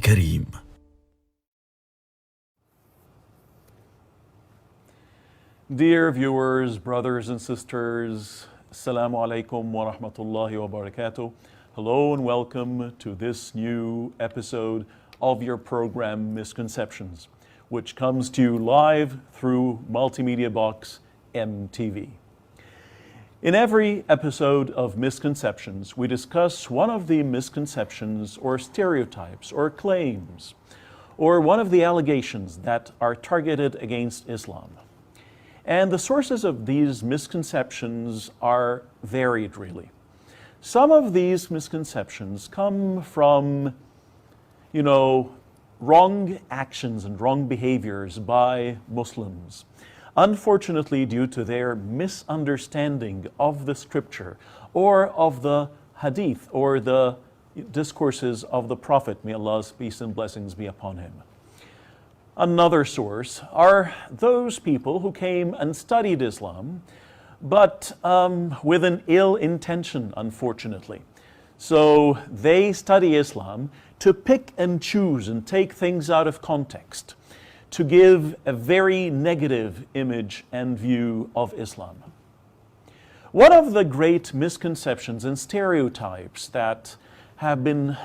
الكريم. Dear viewers, brothers and sisters, Assalamu alaikum wa rahmatullahi wa barakatuh. Hello and welcome to this new episode of your program Misconceptions, which comes to you live through Multimedia Box MTV. In every episode of Misconceptions, we discuss one of the misconceptions or stereotypes or claims or one of the allegations that are targeted against Islam. And the sources of these misconceptions are varied, really. Some of these misconceptions come from, wrong actions and wrong behaviors by Muslims. Unfortunately, due to their misunderstanding of the scripture or of the hadith or the discourses of the Prophet, may Allah's peace and blessings be upon him. Another source are those people who came and studied Islam, but with an ill intention, unfortunately. So they study Islam to pick and choose and take things out of context, to give a very negative image and view of Islam. One of the great misconceptions and stereotypes that have been,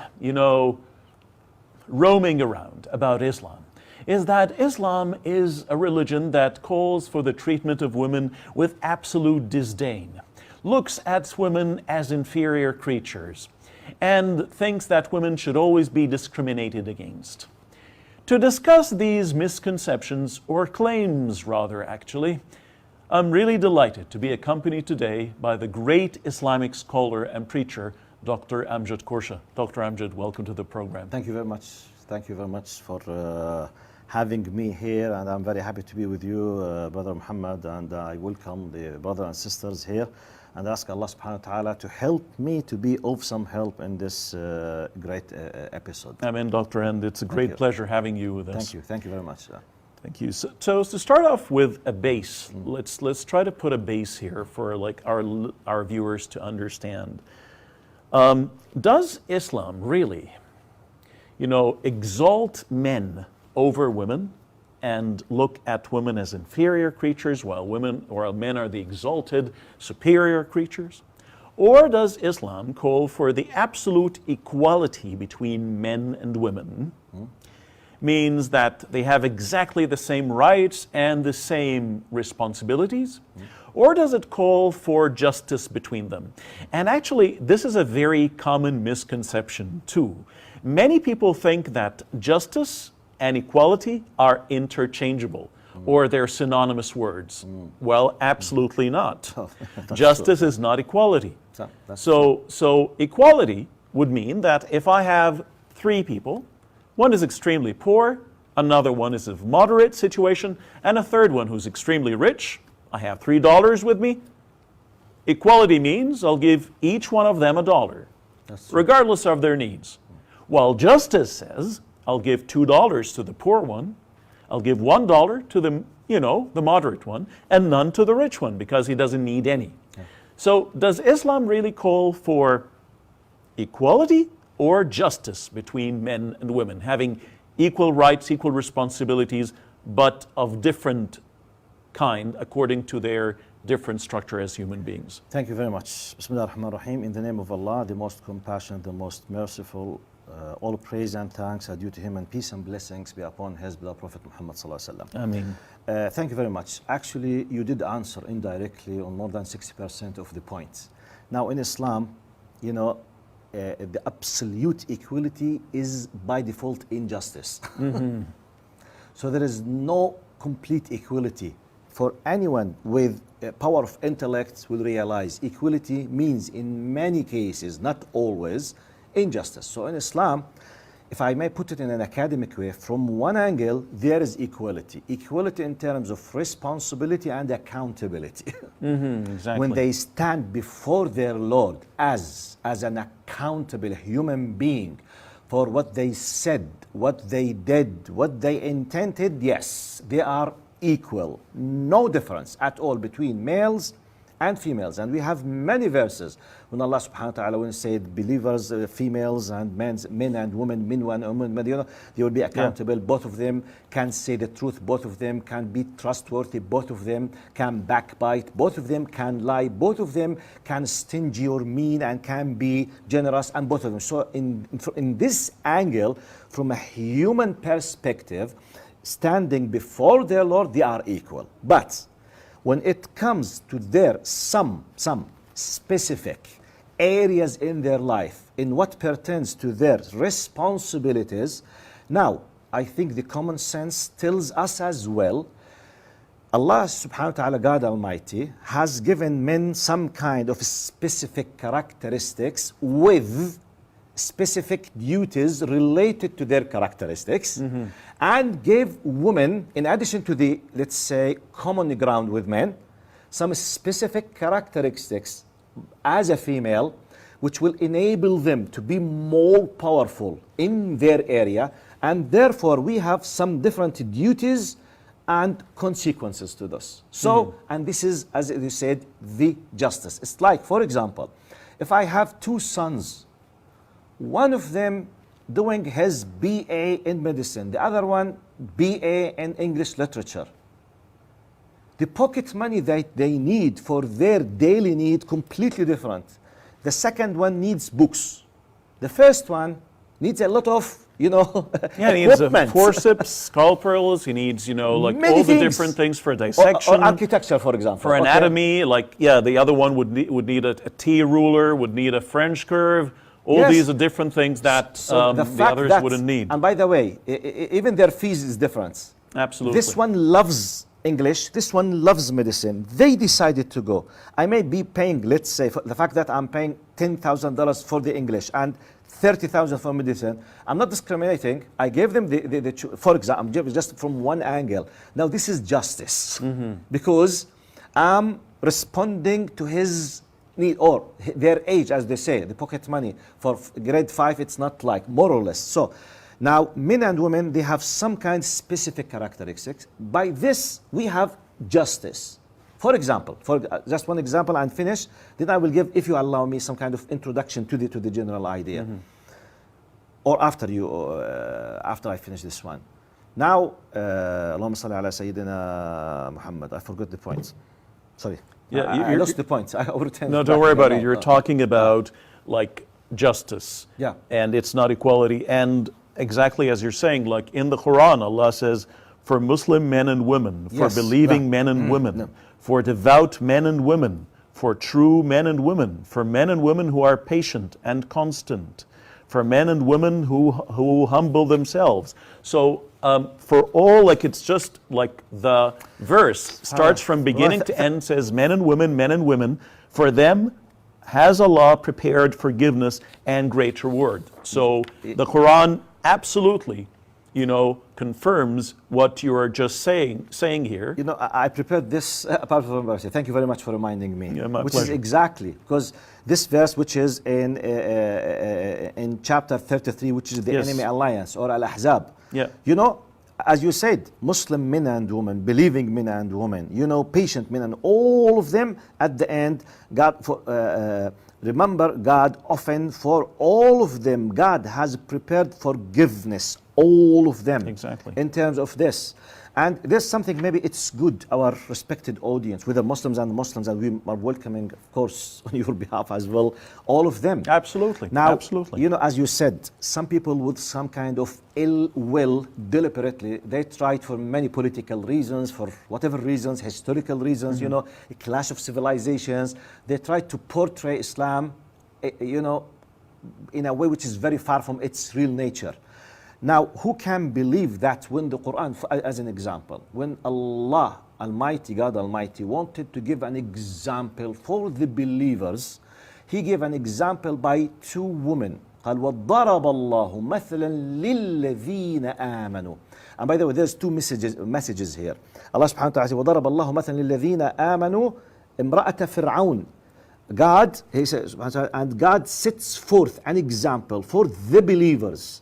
roaming around about Islam is that Islam is a religion that calls for the treatment of women with absolute disdain, looks at women as inferior creatures, and thinks that women should always be discriminated against. To discuss these misconceptions, or claims rather actually, I'm really delighted to be accompanied today by the great Islamic scholar and preacher, Dr. Amjad Qourshe. Dr. Amjad, welcome to the program. Thank you very much. Thank you very much for having me here, and I'm very happy to be with you, Brother Muhammad, and I welcome the brothers and sisters here and ask Allah subhanahu wa ta'ala to help me to be of some help in this great episode. Amen, Doctor, and it's a great pleasure having you with us. Thank you very much. Thank you. So to start off with a base, let's try to put a base here for our viewers to understand. Does Islam really, exalt men over women and look at women as inferior creatures while women or men are the exalted superior creatures? Or does Islam call for the absolute equality between men and women, means that they have exactly the same rights and the same responsibilities? Or does it call for justice between them? And actually, this is a very common misconception too. Many people think that justice and equality are interchangeable, or they're synonymous words. Well, absolutely not. Justice is not equality. So equality would mean that if I have three people, one is extremely poor, another one is of moderate situation, and a third one who's extremely rich, I have $3 with me. Equality means I'll give each one of them $1, regardless of their needs. While justice says, I'll give $2 to the poor one, I'll give $1 to the moderate one, and none to the rich one because he doesn't need any. So does Islam really call for equality or justice between men and women, having equal rights, equal responsibilities, but of different kind according to their different structure as human beings? Thank you very much. Bismillah ar-Rahman ar-Rahim. In the name of Allah, the most compassionate, the most merciful, all praise and thanks are due to him, and peace and blessings be upon his beloved Prophet Muhammad sallallahu alaihi wasallam. Ameen. Thank you very much. Actually, you did answer indirectly on more than 60% of the points. Now, in Islam, the absolute equality is by default injustice. So there is no complete equality. For anyone with power of intellect will realize equality means in many cases, not always, injustice. So in Islam, if I may put it in an academic way, from one angle, there is equality. Equality in terms of responsibility and accountability. Exactly. When they stand before their Lord as an accountable human being for what they said, what they did, what they intended, yes, they are equal. No difference at all between males and females. And we have many verses when Allah subhanahu wa ta'ala when he said believers, females and men and women, they will be accountable. Both of them can say the truth. Both of them can be trustworthy. Both of them can backbite. Both of them can lie. Both of them can stingy or mean and can be generous. And both of them. So in this angle, from a human perspective, standing before their Lord, they are equal. But when it comes to their some specific areas in their life, in what pertains to their responsibilities, now I think the common sense tells us as well, Allah subhanahu wa ta'ala, God Almighty, has given men some kind of specific characteristics with specific duties related to their characteristics, and gave women, in addition to the, let's say, common ground with men, some specific characteristics as a female, which will enable them to be more powerful in their area, and therefore we have some different duties and consequences to this. So, and this is, as you said, the justice. It's like, for example, if I have two sons, one of them doing his BA in medicine, the other one BA in English literature. The pocket money that they need for their daily need completely different. The second one needs books. The first one needs a lot of, he needs forceps, scalpels, he needs, like many all the things. different things for dissection. Or architecture, for example. For anatomy, the other one would need a T ruler, would need a French curve. All these are different things that the others wouldn't need. And by the way, even their fees is different. Absolutely. This one loves English, this one loves medicine. They decided to go. I may be paying, let's say, for the fact that I'm paying $10,000 for the English and $30,000 for medicine. I'm not discriminating. I gave them for example, I'm just from one angle. Now this is justice because I'm responding to his need or their age, as they say, the pocket money. For grade 5, it's not like more or less. So now men and women, they have some kind of specific characteristics. By this, we have justice. For example, just one example and finish, then I will give, if you allow me, some kind of introduction to the general idea. Or after I finish this one. Now, Allahumma salli ala Sayyidina Muhammad. I forgot the points. Sorry. Yeah, I lost the points. I overturned. No, don't worry about it. You're talking about like justice. Yeah. And it's not equality. And exactly as you're saying, like in the Quran, Allah says, for Muslim men and women, for believing men and women, for devout men and women, for true men and women, for men and women who are patient and constant, for men and women who humble themselves. So for all, like it's just like the verse starts from beginning to end, says men and women, for them has Allah prepared forgiveness and great reward. So the Quran absolutely, confirms what you are just saying here. I prepared this apart from verse. Thank you very much for reminding me. Yeah, my which pleasure. is exactly because this verse, which is in chapter 33, which is the enemy alliance or al-ahzab. Yeah. As you said, Muslim men and women, believing men and women, patient men, and all of them at the end, remember God often for all of them, God has prepared forgiveness, all of them. Exactly. In terms of this. And there's something, maybe it's good, our respected audience, whether Muslims, and we are welcoming, of course, on your behalf as well, all of them. Absolutely. Now, absolutely. As you said, some people with some kind of ill will, deliberately, they tried for many political reasons, for whatever reasons, historical reasons, a clash of civilizations. They tried to portray Islam, in a way which is very far from its real nature. Now, who can believe that when the Quran, as an example, when Allah Almighty, God Almighty, wanted to give an example for the believers, He gave an example by two women. قال وضرب الله مثلا للذين آمنوا. And by the way, there's two messages here. Allah subhanahu wa ta'ala says, وضرب الله مثلا للذين آمنوا امرأة فرعون. God, He says, and God sets forth an example for the believers.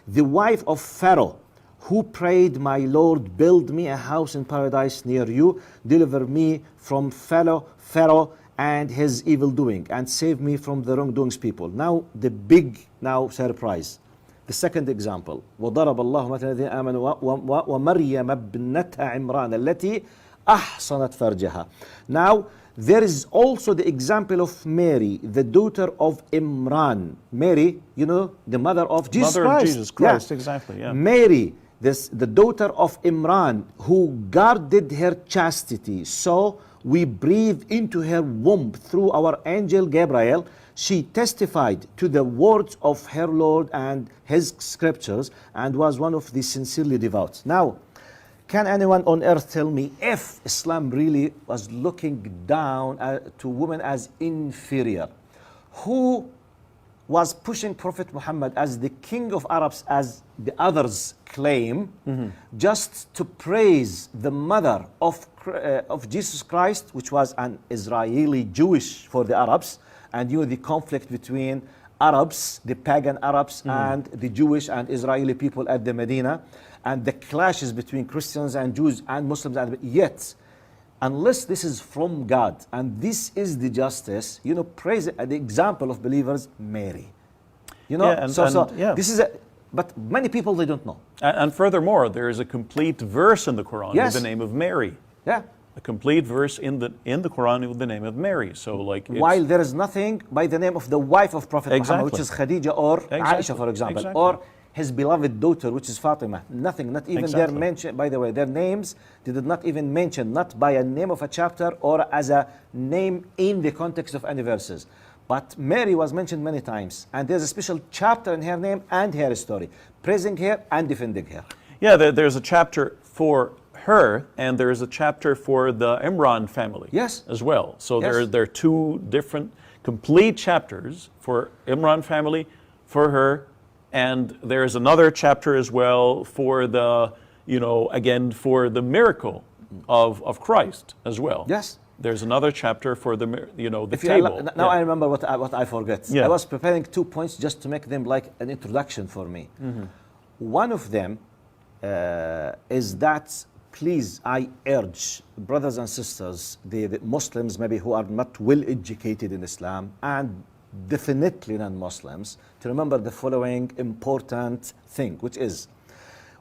The wife of Pharaoh, who prayed, my Lord, build me a house in paradise near you, deliver me from Pharaoh and his evil doing, and save me from the wrongdoings people. Now the big surprise. The second example, وضرب الله مثلا الذين آمنوا ومريم ابنة عمران التي أحصنت فرجها. Now there is also the example of Mary, the daughter of Imran. Mary, you know, the mother of Jesus Christ. Mother of Jesus Christ, Yeah. exactly, yeah. Mary, the daughter of Imran, who guarded her chastity. So we breathe into her womb through our angel Gabriel. She testified to the words of her Lord and his scriptures and was one of the sincerely devout. Now, can anyone on earth tell me if Islam really was looking down to women as inferior? Who was pushing Prophet Muhammad as the king of Arabs, as the others claim, just to praise the mother of Jesus Christ, which was an Israeli Jewish for the Arabs, and you know the conflict between Arabs, the pagan Arabs, and the Jewish and Israeli people at the Medina, and the clashes between Christians and Jews and Muslims, and yet, unless this is from God and this is the justice, you know, praise the example of believers, Mary. You know, yeah, this is but many people, they don't know. And furthermore, there is a complete verse in the Quran with the name of Mary. Yeah. A complete verse in the Quran with the name of Mary. So like, while there is nothing by the name of the wife of Prophet Muhammad, which is Khadija or Aisha, for example, or his beloved daughter, which is Fatima. Nothing, not even their mention. By the way, their names, they did not even mention, not by a name of a chapter or as a name in the context of any verses. But Mary was mentioned many times, and there's a special chapter in her name and her story, praising her and defending her. Yeah, there's a chapter for her, and there's a chapter for the Imran family as well. So there are two different complete chapters for Imran family, for her, and there's another chapter as well for the, you know, again, for the miracle of Christ as well. Yes. There's another chapter for the, you know, the table. Now I remember what I forget. I was preparing 2 points just to make them like an introduction for me. One of them is that, please, I urge brothers and sisters, the Muslims maybe who are not well educated in Islam, and definitely non-Muslims, to remember the following important thing, which is,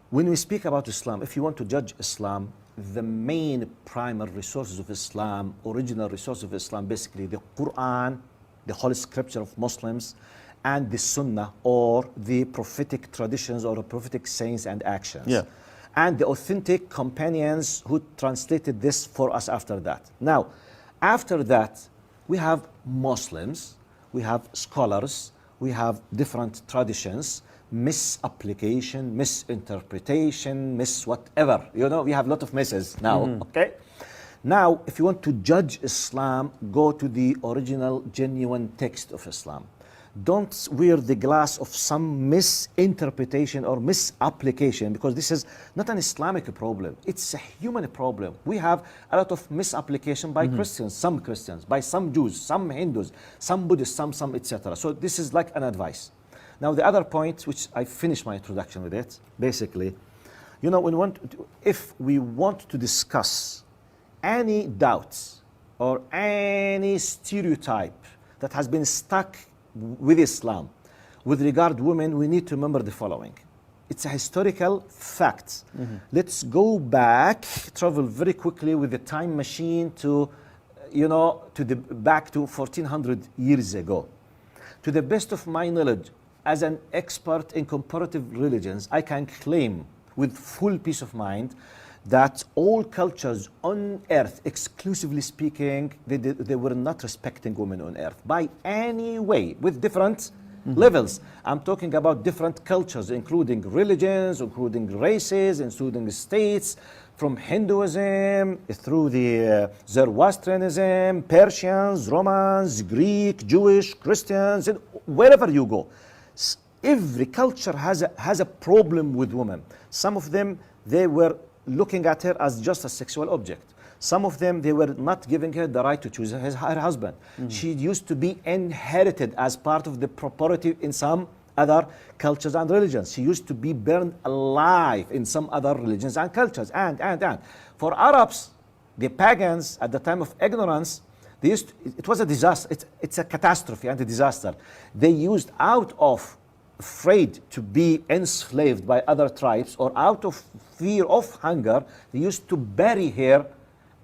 when we speak about Islam, if you want to judge Islam, the main primary resources of Islam, original resource of Islam, basically the Quran, the Holy Scripture of Muslims, and the Sunnah, or the prophetic traditions or the prophetic sayings and actions. Yeah. And the authentic companions who translated this for us after that. Now, after that, we have Muslims, we have scholars, we have different traditions, misapplication, misinterpretation, whatever. You know, we have a lot of messes now, okay? Now, if you want to judge Islam, go to the original, genuine text of Islam. Don't wear the glass of some misinterpretation or misapplication, because this is not an Islamic problem. It's a human problem. We have a lot of misapplication by Christians, by some Jews, some Hindus, some Buddhists, some etc. So this is like an advice. Now the other point, which I finished my introduction with it, basically, you know, if we want to discuss any doubts or any stereotype that has been stuck with Islam with regard to women, we need to remember the following. It's a historical fact. Let's go back, travel very quickly with the time machine to, you know, back to 1400 years ago. To the best of my knowledge, as an expert in comparative religions, I can claim with full peace of mind that all cultures on earth, exclusively speaking, they were not respecting women on earth by any way, with different levels. I'm talking about different cultures, including religions, including races, including states, from Hinduism through the Zoroastrianism, Persians, Romans, Greek, Jewish, Christians, and wherever you go. Every culture has a problem with women. Some of them, they were looking at her as just a sexual object. Some of them, they were not giving her the right to choose her husband. She used to be inherited as part of the property in some other cultures and religions. She used to be burned alive in some other religions and cultures. And. For Arabs, the pagans at the time of ignorance, it was a disaster. It's a catastrophe and a disaster. They used, out of afraid to be enslaved by other tribes or out of fear of hunger, they used to bury her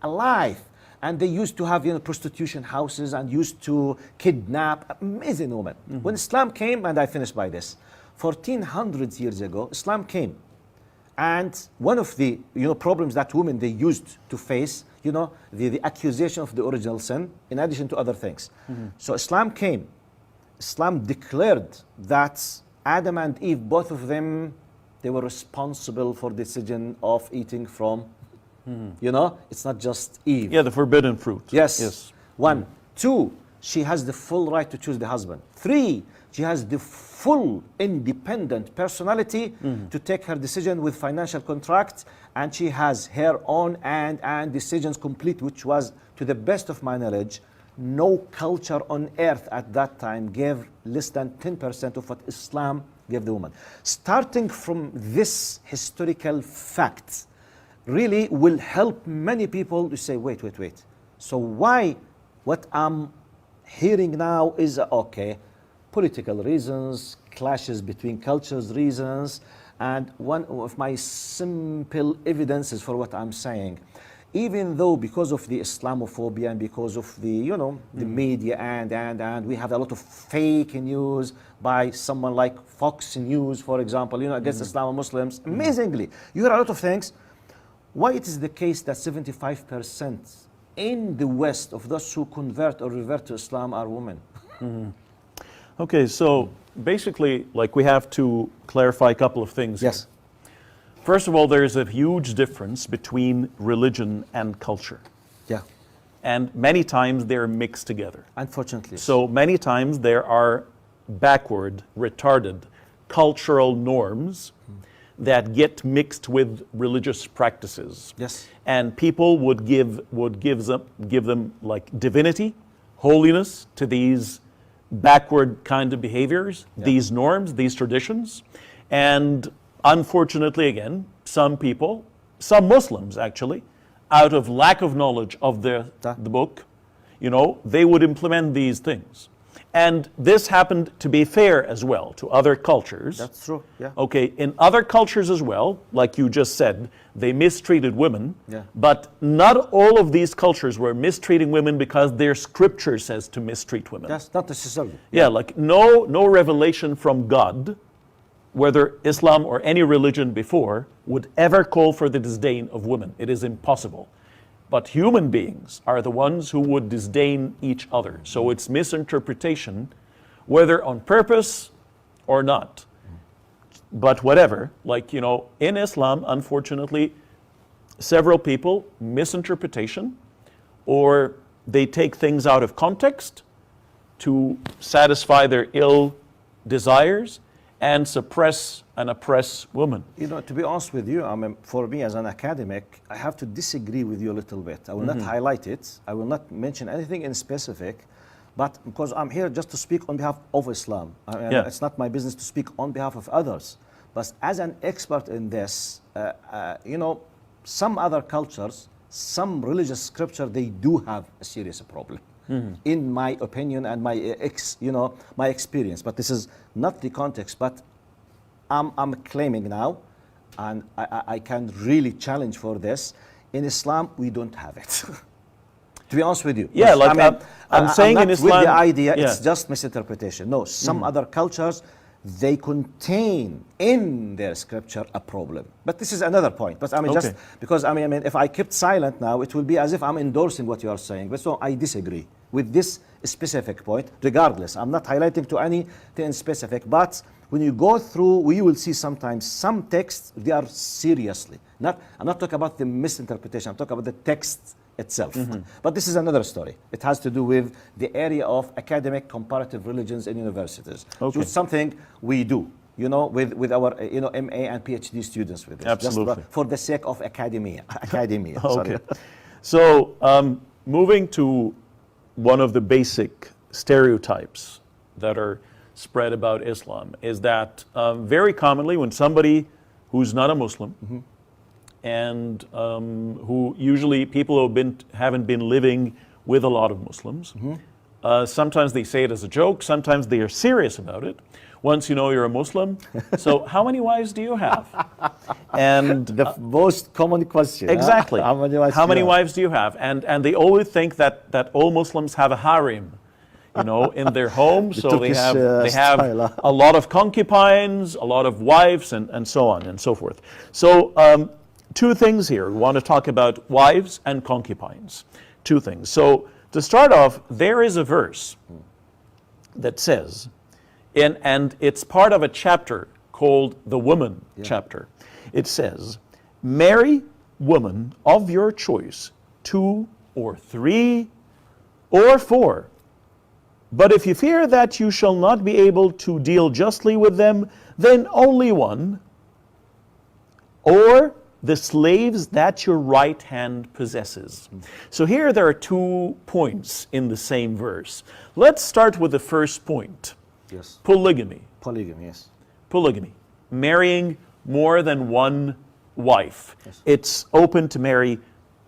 alive. And they used to have prostitution houses and used to kidnap amazing women. When Islam came, and I finish by this, 1400 years ago, Islam came. And one of the problems that women they used to face, the accusation of the original sin, in addition to other things. So Islam came. Islam declared that Adam and Eve, both of them, they were responsible for the decision of eating from, it's not just Eve. Yeah, the forbidden fruit. Yes. 1. 2, she has the full right to choose the husband. 3, she has the full independent personality to take her decision with financial contracts, and she has her own and decisions complete, which was, to the best of my knowledge, no culture on earth at that time gave less than 10% of what Islam gave the woman. Starting from this historical fact really will help many people to say, wait. So why what I'm hearing now is, okay, political reasons, clashes between cultures reasons, and one of my simple evidences for what I'm saying, even though because of the Islamophobia and because of the, the media and we have a lot of fake news by someone like Fox News, for example, against Islam and Muslims, amazingly, you hear a lot of things. Why it is the case that 75% in the West of those who convert or revert to Islam are women? Okay, so basically, we have to clarify a couple of things. Yes. First of all, there's a huge difference between religion and culture. Yeah. And many times they're mixed together. Unfortunately. So many times there are backward, retarded cultural norms that get mixed with religious practices. Yes. And people would give them like divinity, holiness to these backward kind of behaviors, these norms, these traditions. And unfortunately, again, some people, some Muslims actually, out of lack of knowledge of the book, they would implement these things. And this happened, to be fair as well, to other cultures. That's true, yeah. Okay, in other cultures as well, like you just said, they mistreated women. Yeah. But not all of these cultures were mistreating women because their scripture says to mistreat women. That's not necessarily. Yeah, like no revelation from God, whether Islam or any religion before, would ever call for the disdain of women. It is impossible. But human beings are the ones who would disdain each other. So it's misinterpretation, whether on purpose or not. But whatever, in Islam, unfortunately, several people misinterpretation, or they take things out of context to satisfy their ill desires and suppress and oppress women. To be honest with you, for me as an academic, I have to disagree with you a little bit. I will not highlight it. I will not mention anything in specific, but because I'm here just to speak on behalf of Islam. It's not my business to speak on behalf of others. But as an expert in this, some other cultures, some religious scripture, they do have a serious problem. In my opinion and my experience. But this is not the context. But I'm claiming now, and I can really challenge for this. In Islam, we don't have it. To be honest with you. Yeah, I'm saying not in Islam, with the idea, it's just misinterpretation. No, some other cultures, they contain in their scripture a problem. But this is another point. But just because if I kept silent now, it will be as if I'm endorsing what you are saying. But so I disagree with this specific point. Regardless, I'm not highlighting to anything specific. But when you go through, we will see sometimes some texts, they are seriously I'm not talking about the misinterpretation. I'm talking about the text itself. But this is another story. It has to do with the area of academic comparative religions in universities, which is something we do, with our, MA and PhD students with this. Absolutely. Just for the sake of academia. Okay. Sorry. So moving to one of the basic stereotypes that are spread about Islam is that very commonly when somebody who's not a Muslim and who usually people who haven't been living with a lot of Muslims, sometimes they say it as a joke, sometimes they are serious about it. Once you know you're a Muslim, so how many wives do you have? And The most common question. exactly, How many wives? how do many you have? wives do you have? And they always think that all Muslims have a harem, you know, in their home. So they Turkish, have style, a lot of concubines, a lot of wives, and so on and so forth. So two things here. We want to talk about wives and concubines. Two things. So to start off, there is a verse that says, and it's part of a chapter called the Woman chapter. It says, marry woman of your choice, 2 or 3 or 4. But if you fear that you shall not be able to deal justly with them, then only one, or the slaves that your right hand possesses. So here there are 2 points in the same verse. Let's start with the first point. Yes. Polygamy. Polygamy, yes. Polygamy. Marrying more than one wife. Yes. It's open to marry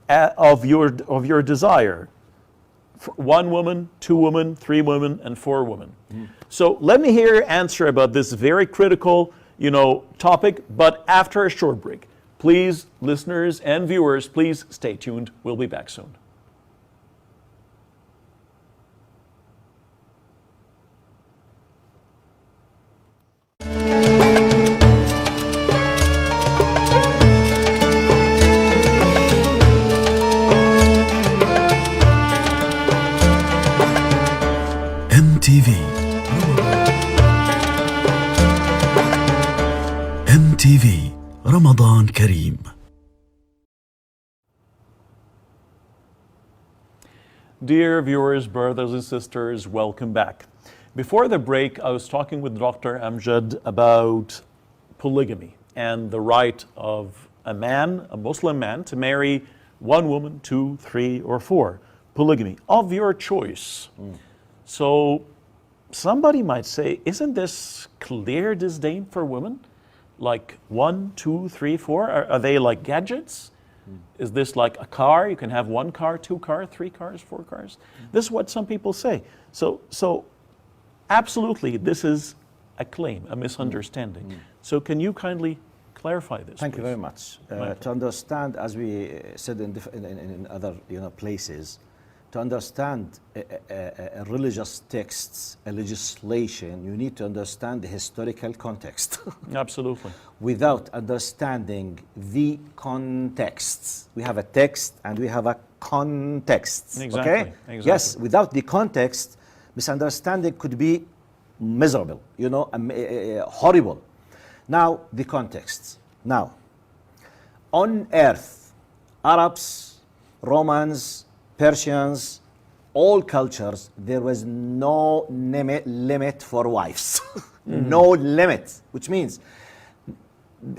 of your desire. 1 woman, 2 women, 3 women, and 4 women. So let me hear your answer about this very critical, topic, but after a short break. Please, listeners and viewers, please stay tuned. We'll be back soon. MTV MTV رمضان كريم. Dear viewers, brothers and sisters, welcome back. Before the break, I was talking with Dr. Amjad about polygamy and the right of a man, a Muslim man, to marry 1 woman, 2, 3, or 4. Polygamy of your choice. So somebody might say, isn't this clear disdain for women? Like 1, 2, 3, 4? Are they like gadgets? Is this like a car? You can have 1 car, 2 cars, 3 cars, 4 cars? This is what some people say. So absolutely, this is a claim, a misunderstanding. So can you kindly clarify this? Thank you please? very much. To understand, as we said in other places, to understand a religious texts, a legislation, you need to understand the historical context. Absolutely. Without understanding the context, we have a text and we have a context. Exactly, Okay? exactly. Yes, without the context, misunderstanding could be miserable, horrible. Now, the context. Now, on earth, Arabs, Romans, Persians, all cultures, there was no limit for wives. No limit, which means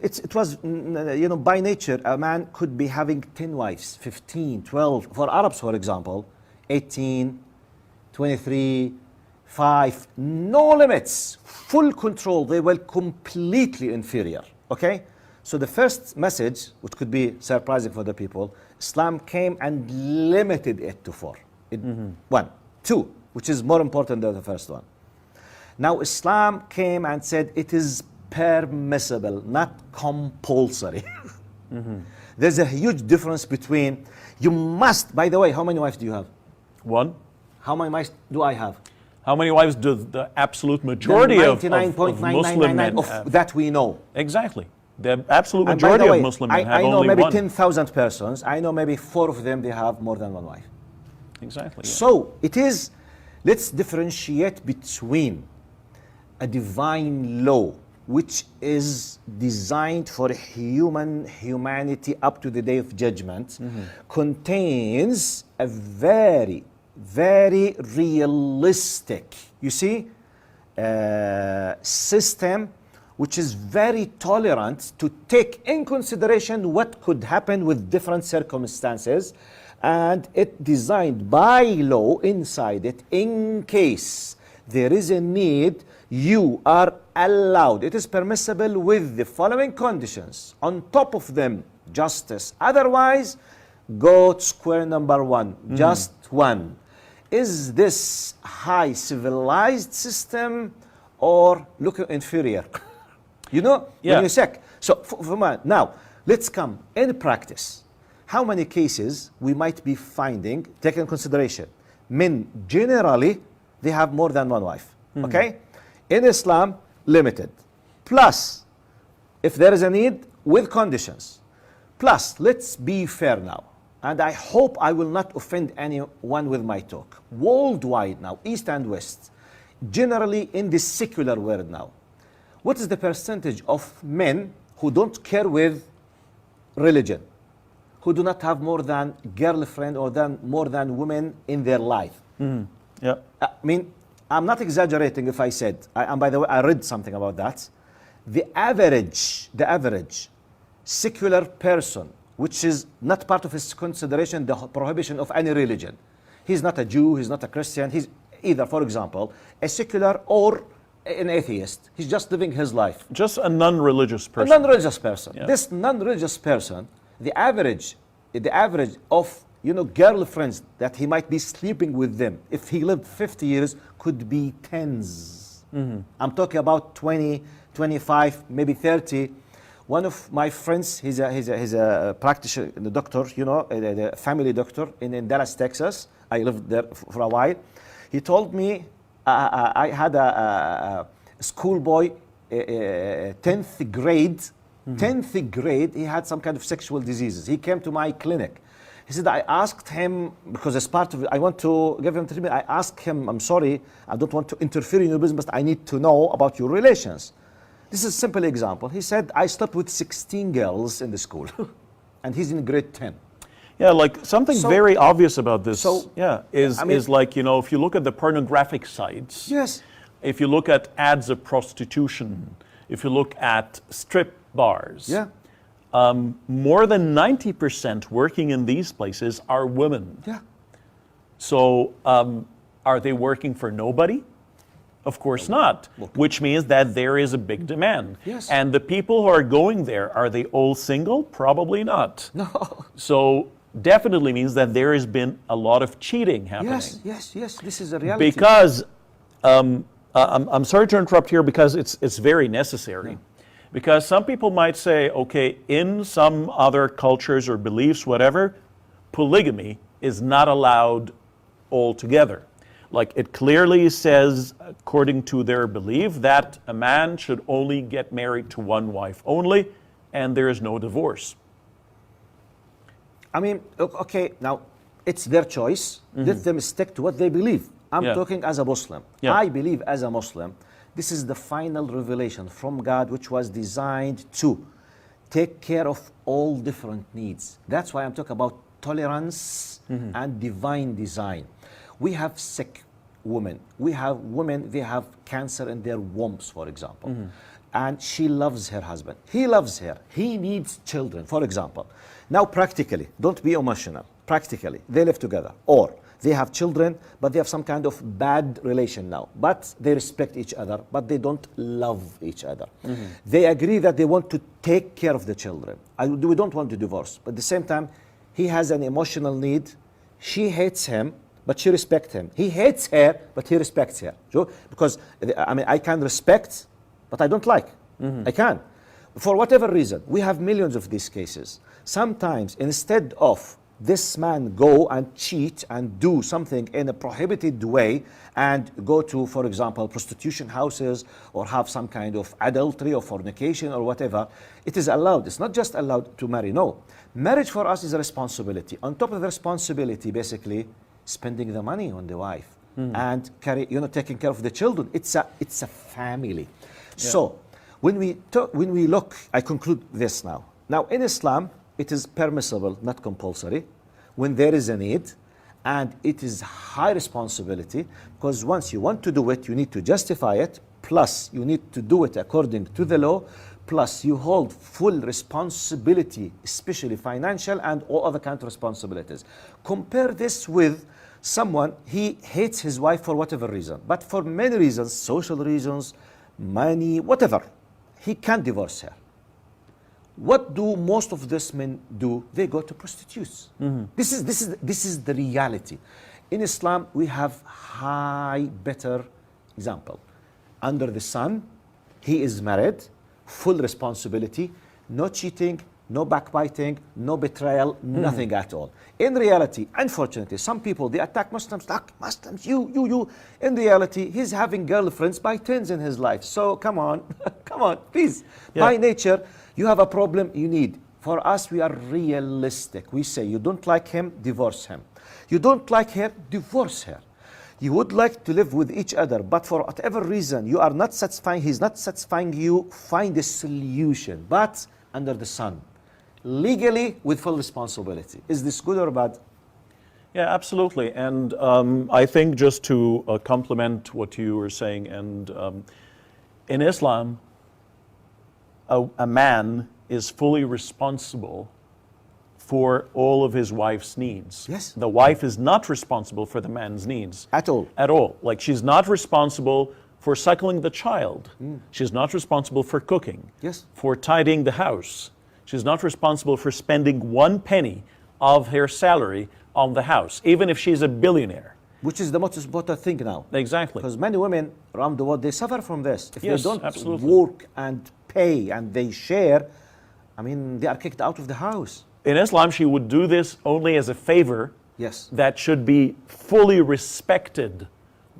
it was, by nature, a man could be having 10 wives, 15, 12. For Arabs, for example, 18, 23, 5, no limits, full control. They were completely inferior, okay? So the first message, which could be surprising for the people, Islam came and limited it to 4. 1. 2, which is more important than the first one. Now Islam came and said it is permissible, not compulsory. There's a huge difference between, you must, by the way, how many wives do you have? 1. How many wives do I have? How many wives do the absolute majority of Muslim men of have? that we know. Exactly. The absolute And by majority the way, of Muslim men have I know only maybe 1. 10,000 persons. I know maybe 4 of them, they have more than 1 wife. Exactly. Yeah. So it is, let's differentiate between a divine law, which is designed for humanity up to the day of judgment, contains a very, very realistic, system, which is very tolerant to take in consideration what could happen with different circumstances, and it designed by law inside it in case there is a need, you are allowed, it is permissible with the following conditions. On top of them, justice. Otherwise, go to square number one, just one. Is this high civilized system or look inferior? You know, when you say. So now, let's come in practice. How many cases we might be finding, take in consideration, men generally, they have more than one wife, okay? In Islam, limited. Plus, if there is a need, with conditions. Plus, let's be fair now. And I hope I will not offend anyone with my talk. Worldwide now, East and West, generally in the secular world now, what is the percentage of men who don't care with religion, who do not have more than girlfriend or more than women in their life? Yeah. I mean, I'm not exaggerating if I said, and by the way, I read something about that. The average secular person, which is not part of his consideration, the prohibition of any religion. He's not a Jew, he's not a Christian, he's either, for example, a secular or an atheist. He's just living his life. Just a non-religious person. A non-religious person. Yeah. This non-religious person, the average of, you know, girlfriends that he might be sleeping with them, if he lived 50 years, could be tens. I'm talking about 20, 25, maybe 30. One of my friends, he's a practitioner, the doctor, you know, the family doctor in Dallas, Texas. I lived there for a while. He told me I had a schoolboy, 10th grade. 10th grade, he had some kind of sexual diseases. He came to my clinic. He said, I asked him, because as part of it, I want to give him treatment. I asked him, I'm sorry, I don't want to interfere in your business, but I need to know about your relations. This is a simple example. He said, I slept with 16 girls in the school. And he's in grade 10. Yeah, like something very obvious about this is like, you know, if you look at the pornographic sites, yes, if you look at ads of prostitution, if you look at strip bars, more than 90% working in these places are women. Yeah. So are they working for nobody? Of course not, which means that there is a big demand. Yes. And the people who are going there, are they all single? Probably not. No. So definitely means that there has been a lot of cheating happening. Yes, this is a reality. Because, I'm sorry to interrupt here because it's very necessary. Because some people might say, okay, in some other cultures or beliefs, whatever, polygamy is not allowed altogether. Like it clearly says, according to their belief, that a man should only get married to one wife only, and there is no divorce. I mean, okay, now it's their choice. Let them stick to what they believe. I'm talking as a Muslim. I believe as a Muslim, this is the final revelation from God, which was designed to take care of all different needs. That's why I'm talking about tolerance and divine design. We have sick women. We have women, they have cancer in their wombs, for example. And she loves her husband. He loves her. He needs children, for example. Now, practically, don't be emotional. Practically, they live together. Or they have children, but they have some kind of bad relation now. But they respect each other, but they don't love each other. They agree that they want to take care of the children. We don't want to divorce. But at the same time, he has an emotional need. She hates him, but she respects him. He hates her, but he respects her. So, because, I mean, I can respect, but I don't like. I can. For whatever reason, we have millions of these cases. Sometimes, instead of this man go and cheat and do something in a prohibited way and go to, for example, prostitution houses or have some kind of adultery or fornication or whatever, it is allowed. It's not just allowed to marry, no. Marriage for us is a responsibility. On top of the responsibility, basically, spending the money on the wife and taking care of the children. It's a family. So when we look, I conclude this now. Now in Islam, it is permissible, not compulsory, when there is a need, and it is high responsibility, because once you want to do it, you need to justify it, plus you need to do it according to the law, plus you hold full responsibility, especially financial and all other kind of responsibilities. Compare this with someone, he hates his wife for whatever reason, but for many reasons, social reasons, money, whatever, he can't divorce her. What do most of these men do? They go to prostitutes. This is the reality. In Islam, we have better example. Under the sun, he is married, full responsibility, no cheating, no backbiting, no betrayal, nothing at all. In reality, unfortunately, some people, they attack Muslims, like Muslims, you. In reality, he's having girlfriends by tens in his life. So come on, come on, please. Yeah. By nature, you have a problem you need. For us, we are realistic. We say, you don't like him, divorce him. You don't like her, divorce her. You would like to live with each other, but for whatever reason, you are not satisfying, he's not satisfying you, find a solution, but under the sun. Legally, with full responsibility. Is this good or bad? Yeah, absolutely. And I think just to complement what you were saying, and in Islam, a man is fully responsible for all of his wife's needs. Yes. The wife is not responsible for the man's needs. At all. At all. Like, she's not responsible for suckling the child. She's not responsible for cooking. Yes. For tidying the house. She's not responsible for spending 1 penny of her salary on the house, even if she's a billionaire. Which is the most important thing now. Exactly. Because many women around the world, they suffer from this. If Yes, they don't absolutely. work and pay and they share, I mean, they are kicked out of the house. In Islam, she would do this only as a favor Yes. that should be fully respected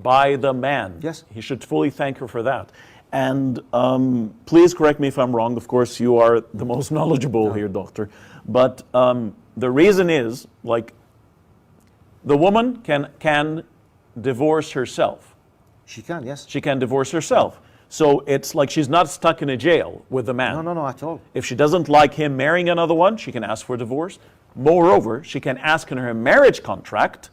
by the man. Yes. He should fully thank her for that. And please correct me if I'm wrong. Of course, you are the most knowledgeable here, doctor. But the reason is, like, the woman can divorce herself. She can, yes. She can divorce herself. So it's like she's not stuck in a jail with the man. No, at all. If she doesn't like him marrying another one, she can ask for divorce. Moreover, she can ask in her marriage contract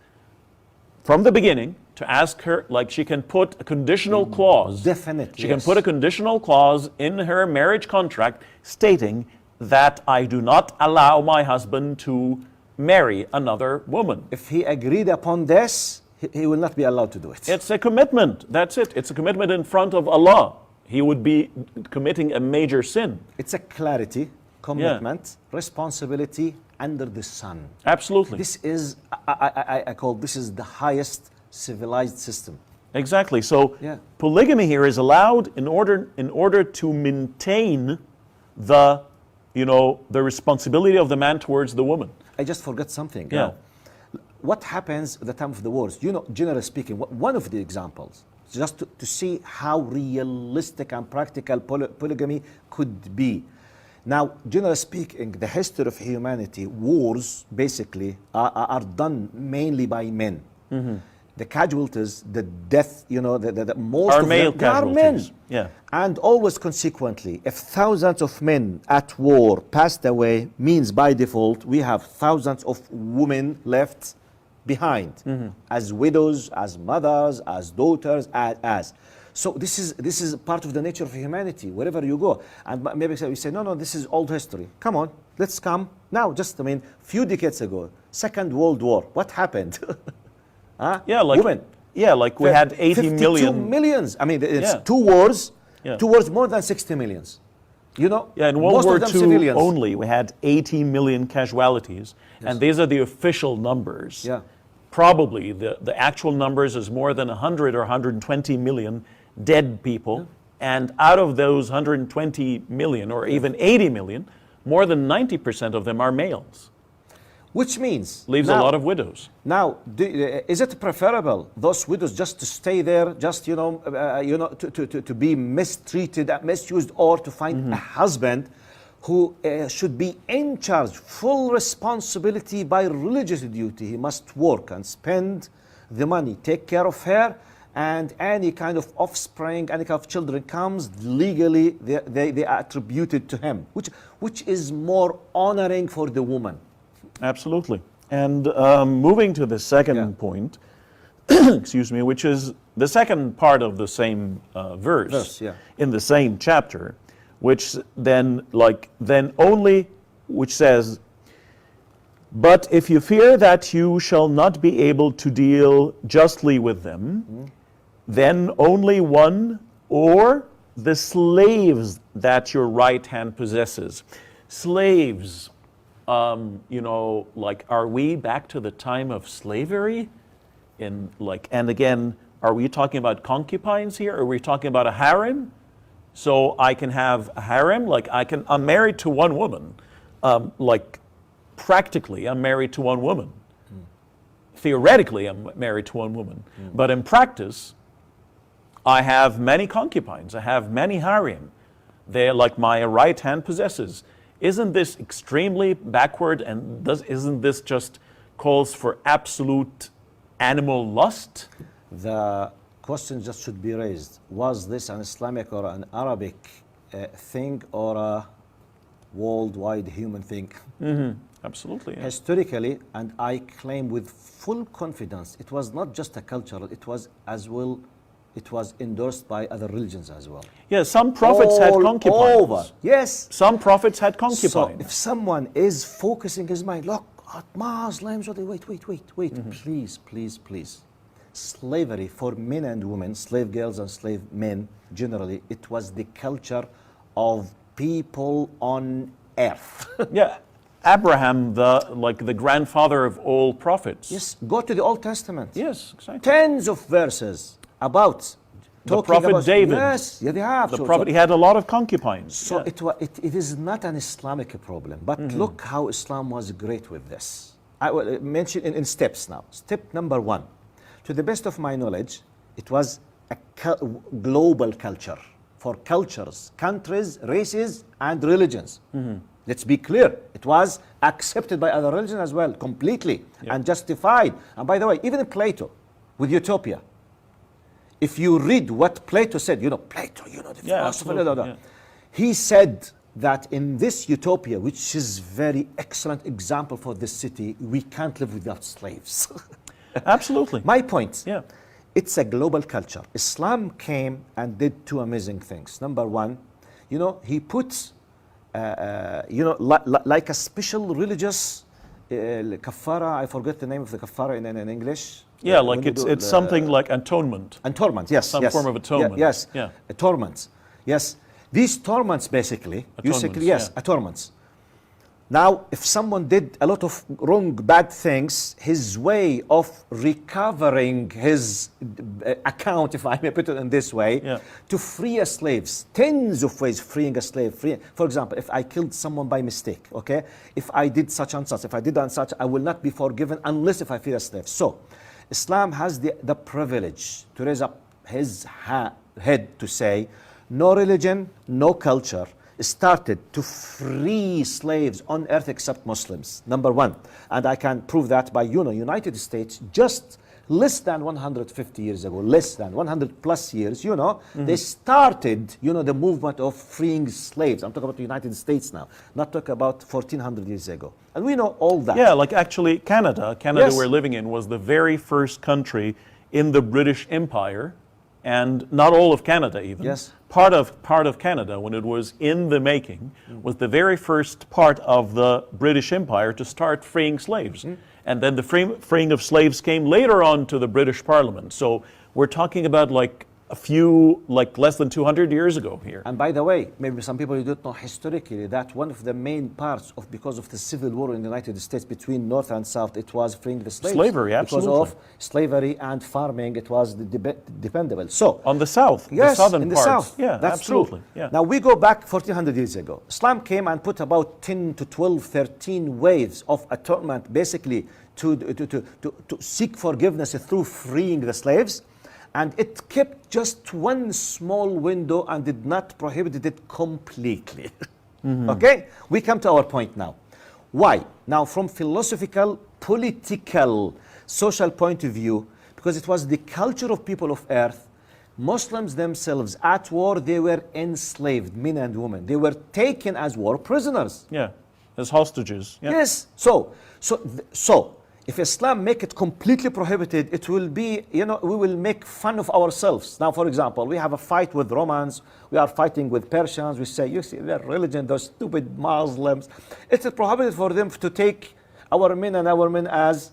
from the beginning to ask her, like, she can put a conditional clause. Definitely, She can yes. put a conditional clause in her marriage contract stating that I do not allow my husband to marry another woman. If he agreed upon this, he will not be allowed to do it. It's a commitment. That's it. It's a commitment in front of Allah. He would be committing a major sin. It's a clarity, commitment, responsibility under the sun. Absolutely. This is, I call this is the highest civilized system. Exactly. So Yeah. polygamy here is allowed in order to maintain the the responsibility of the man towards the woman. I just forgot something. Yeah. Now, what happens at the time of the wars? Generally speaking, one of the examples, just to see how realistic and practical polygamy could be. Now, generally speaking, the history of humanity, wars basically are done mainly by men. The casualties, the death, the most Are of male them, they are men. casualties. Yeah. And always consequently, if thousands of men at war passed away, means by default we have thousands of women left behind as widows, as mothers, as daughters, as. So this is part of the nature of humanity, wherever you go. And maybe we say, no, this is old history. Come on, let's come now. Just, few decades ago, Second World War, what happened? Huh? Yeah, like women. Yeah, like we had 80 52 million. millions. It's Yeah. 2 wars. Yeah. 2 wars, more than 60 millions. Yeah, in World most War of them II civilians. only, we had 80 million casualties, and these are the official numbers. Yeah. Probably the actual numbers is more than 100 or 120 million dead people, and out of those 120 million or even 80 million, more than 90% of them are males. Which means Leaves a lot of widows. Now, is it preferable those widows just to stay there, just to be mistreated, misused, or to find a husband who should be in charge, full responsibility by religious duty? He must work and spend the money, take care of her, and any kind of offspring, any kind of children comes legally, they are attributed to him, which is more honoring for the woman. Absolutely. And moving to the second point, excuse me, which is the second part of the same verse yeah. in the same chapter, which then only, which says, but if you fear that you shall not be able to deal justly with them, then only one or the slaves that your right hand possesses. Slaves, are we back to the time of slavery? And again, are we talking about concubines here? Or are we talking about a harem? So I can have a harem, I'm married to one woman. Practically, I'm married to one woman. Theoretically, I'm married to one woman. But in practice, I have many concubines. I have many harem. They're like my right hand possesses. Isn't this extremely backward, and isn't this just calls for absolute animal lust? The question just should be raised. Was this an Islamic or an Arabic thing or a worldwide human thing? Absolutely. Yeah. Historically, and I claim with full confidence, it was not just a cultural, it was as well, it was endorsed by other religions as well. Yeah, some prophets had concubines. Over. Yes. Some prophets had concubines. So if someone is focusing his mind, look at Muslims, wait, please. Slavery for men and women, slave girls and slave men, generally, it was the culture of people on earth. Yeah. Abraham, the grandfather of all prophets. Yes, go to the Old Testament. Yes, exactly. Tens of verses about the prophet David. Yes, yeah, they have. The prophet, he had a lot of concubines. So it is not an Islamic problem, but look how Islam was great with this. I will mention in steps now. Step number 1, to the best of my knowledge, it was a global culture for cultures, countries, races, and religions. Let's be clear, it was accepted by other religions as well, completely, and justified. And by the way, even in Plato, with Utopia, if you read what Plato said, Plato, the philosopher, he said that in this Utopia, which is very excellent example for this city, we can't live without slaves. Absolutely. My point, yeah, it's a global culture. Islam came and did 2 amazing things. Number 1, he puts like a special religious kafara. I forget the name of the kafara in English. Yeah, like it's something like atonement. Atonement, yes. Some form of atonement. Yes, yeah. Atonements. Yes. These torments basically, Atonements, atonements. Now, if someone did a lot of wrong, bad things, his way of recovering his account, if I may put it in this way, to free a slave, tens of ways freeing a slave. For example, if I killed someone by mistake, okay? If I did such and such, if I did and such, I will not be forgiven unless if I free a slave. So, Islam has the privilege to raise up his head to say, no religion, no culture started to free slaves on earth except Muslims, number 1. And I can prove that by, United States, just less than 150 years ago, less than 100 plus years, they started, the movement of freeing slaves. I'm talking about the United States now, not talking about 1400 years ago. And we know all that. Yeah, like actually Canada we're living in was the very first country in the British Empire, and not all of Canada even. Yes. Part of Canada, when it was in the making, was the very first part of the British Empire to start freeing slaves. And then the freeing of slaves came later on to the British Parliament. So we're talking about like a few, less than 200 years ago here. And by the way, maybe some people don't know historically that one of the main parts because of the civil war in the United States between North and South, it was freeing the slaves. Slavery, absolutely. Because of slavery and farming, it was dependable. So on the South, yes, the southern in the parts. South, yeah, that's absolutely. true. Yeah. Now we go back 1400 years ago. Islam came and put about 10 to 12, 13 waves of atonement, basically to seek forgiveness through freeing the slaves. And it kept just one small window and did not prohibit it completely. Okay? We come to our point now. Why? Now, from philosophical, political, social point of view, because it was the culture of people of earth, Muslims themselves at war, they were enslaved, men and women. They were taken as war prisoners. Yeah, as hostages. Yeah. Yes. So If Islam make it completely prohibited, it will be, we will make fun of ourselves. Now, for example, we have a fight with Romans, we are fighting with Persians, we say, you see, their religion, those stupid Muslims. It's prohibited for them to take our men and our men as,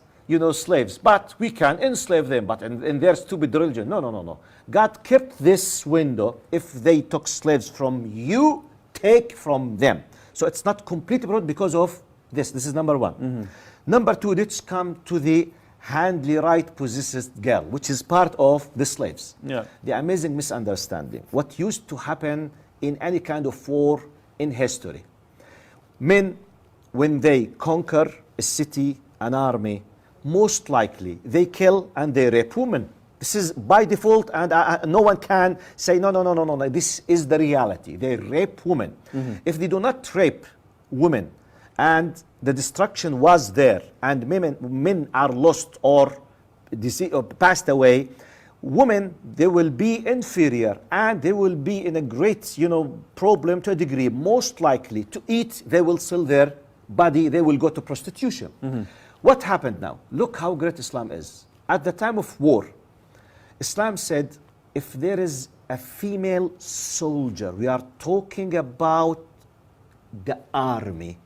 slaves. But we can enslave them, but in their stupid religion. No. God kept this window. If they took slaves from you, take from them. So it's not completely prohibited because of this. This is number one. Mm-hmm. Number two, let's come to the handly right possessed girl, which is part of the slaves. Yeah. The amazing misunderstanding. What used to happen in any kind of war in history. Men, when they conquer a city, an army, most likely they kill and they rape women. This is by default, and no one can say, no. This is the reality. They rape women. Mm-hmm. If they do not rape women, and the destruction was there, and men are lost or passed away, women, they will be inferior, and they will be in a great, problem to a degree. Most likely to eat, they will sell their body, they will go to prostitution. Mm-hmm. What happened now? Look how great Islam is. At the time of war, Islam said, if there is a female soldier, we are talking about the army,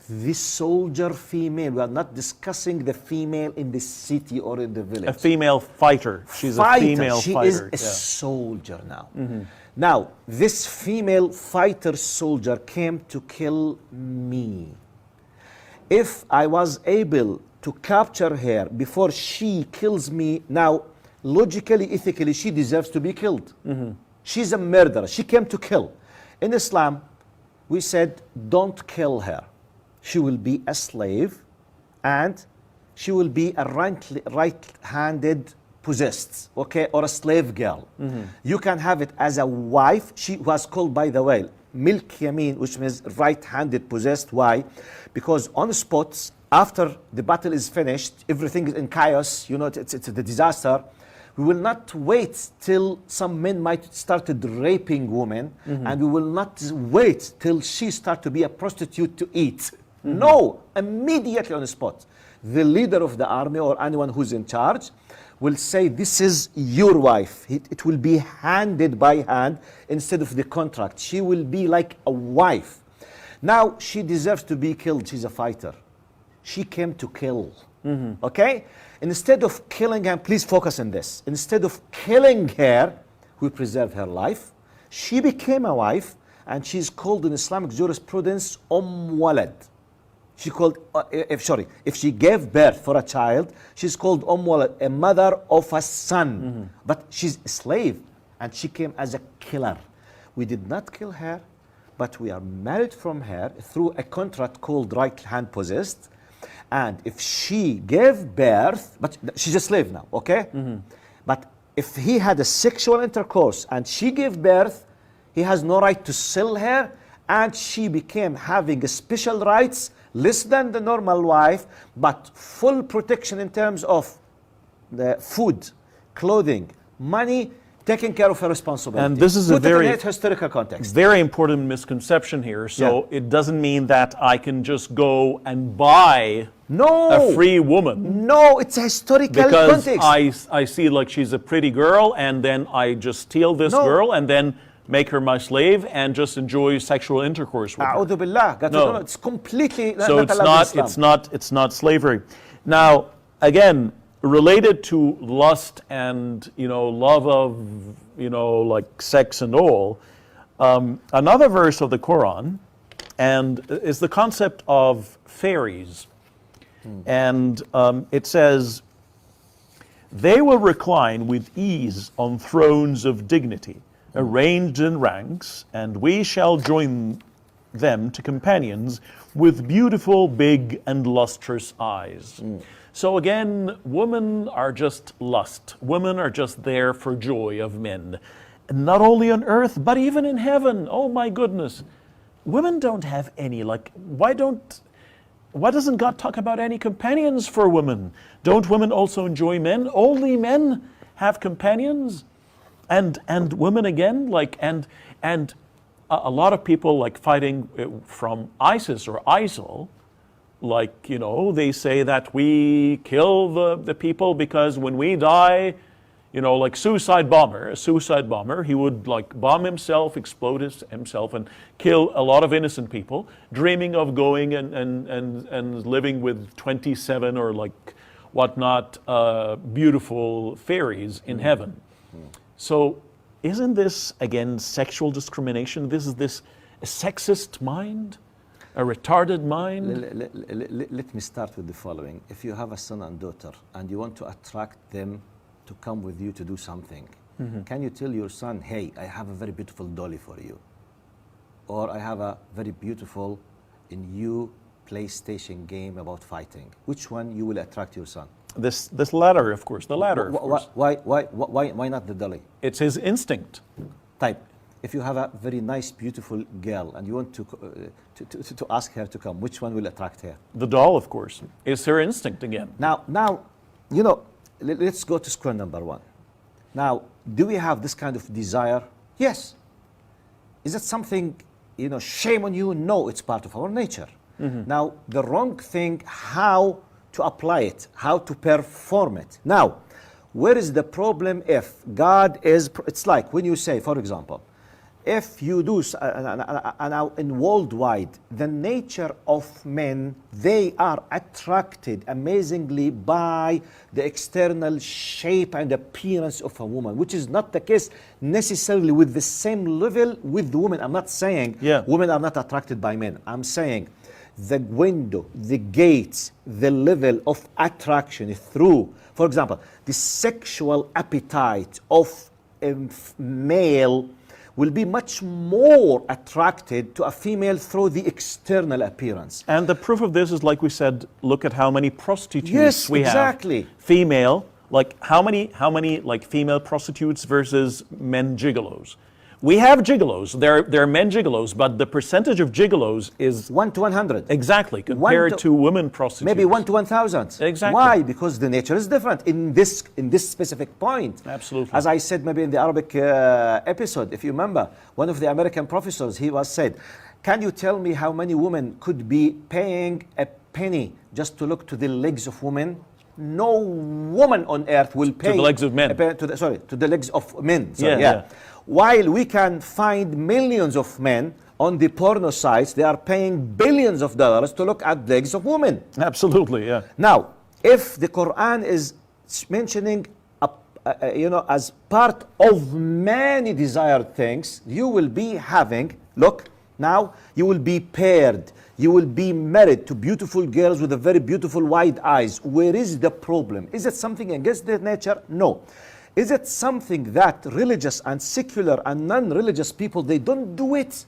this soldier female, we are not discussing the female in the city or in the village. A female fighter. She's a female she fighter. She is a soldier now. Mm-hmm. Now, this female fighter soldier came to kill me. If I was able to capture her before she kills me, now, logically, ethically, she deserves to be killed. Mm-hmm. She's a murderer. She came to kill. In Islam, we said, don't kill her. She will be a slave, and she will be a right-handed possessed, okay, or a slave girl. Mm-hmm. You can have it as a wife. She was called, by the way, milk yamin, which means right-handed possessed. Why? Because on the spot, after the battle is finished, everything is in chaos, it's a disaster. We will not wait till some men might started raping women, mm-hmm. and we will not wait till she start to be a prostitute to eat. Mm-hmm. No, immediately on the spot. The leader of the army or anyone who's in charge will say, this is your wife. It will be handed by hand instead of the contract. She will be like a wife. Now, she deserves to be killed. She's a fighter. She came to kill. Mm-hmm. Okay? Instead of killing her, please focus on this. Instead of killing her, we preserved her life. She became a wife, and she's called in Islamic jurisprudence walad. She called, if she gave birth for a child, she's called walad, a mother of a son. Mm-hmm. But she's a slave, and she came as a killer. We did not kill her, but we are married from her through a contract called right hand possessed. And if she gave birth, but she's a slave now, okay? Mm-hmm. But if he had a sexual intercourse and she gave birth, he has no right to sell her, and she became having special rights, less than the normal wife, but full protection in terms of the food, clothing, money, taking care of her responsibility. And this is a very historical context. Very important misconception here. So it doesn't mean that I can just go and buy a free woman. No, it's a historical because context. I see like she's a pretty girl, and then I just steal this girl and then make her my slave and just enjoy sexual intercourse with her. Billah. No, it's completely so it's not slavery. Now again, related to lust and love of like sex and all, another verse of the Quran and is the concept of fairies. And it says, they will recline with ease on thrones of dignity, arranged in ranks, and we shall join them to companions with beautiful, big, and lustrous eyes. So again, women are just lust. Women are just there for joy of men. And not only on earth, but even in heaven. Oh my goodness. Women don't have any, why doesn't God talk about any companions for women? Don't women also enjoy men? Only men have companions? And women again, and a lot of people fighting from ISIS or ISIL Like, they say that we kill the people because when we die, like a suicide bomber, he would like bomb himself, explode himself, and kill a lot of innocent people, dreaming of going and living with 27 or like whatnot, beautiful fairies in heaven. So isn't this, again, sexual discrimination? This a sexist mind? A retarded mind? Let me start with the following. If you have a son and daughter and you want to attract them to come with you to do something, can you tell your son, hey, I have a very beautiful dolly for you? Or I have a very beautiful new PlayStation game about fighting. Which one you will attract your son? This latter, of course, the latter. Of course. Why not the dolly? It's his instinct. Type. If you have a very nice, beautiful girl and you want to ask her to come, which one will attract her? The doll, of course. It's her instinct again. Now, let's go to square number one. Now, do we have this kind of desire? Yes. Is it something, shame on you? No, it's part of our nature. Now, the wrong thing, how to apply it, how to perform it. Now, where is the problem if God is, it's like when you say, for example, if you do, now in worldwide, the nature of men, they are attracted amazingly by the external shape and appearance of a woman, which is not the case necessarily with the same level with the women. I'm not saying women are not attracted by men. I'm saying the window, the gates, the level of attraction through, for example, the sexual appetite of a male will be much more attracted to a female through the external appearance. And the proof of this is, like we said, look at how many prostitutes we exactly. have. Female, like how many like female prostitutes versus men gigolos? We have gigolos. There are men gigolos, but the percentage of gigolos is 1 to 100. Exactly, compared to women prostitutes. Maybe 1 to 1,000. Exactly. Why? Because the nature is different in this specific point. Absolutely. As I said, maybe in the Arabic episode, if you remember, one of the American professors, he was said, can you tell me how many women could be paying a penny just to look to the legs of women? No woman on earth will pay to the legs of men. To the legs of men. While we can find millions of men on the porno sites, they are paying billions of dollars to look at the legs of women. Absolutely, yeah. Now, if the Quran is mentioning, as part of many desired things, you will be having, look, now you will be paired. You will be married to beautiful girls with a very beautiful wide eyes. Where is the problem? Is it something against their nature? No. Is it something that religious and secular and non-religious people, they don't do it?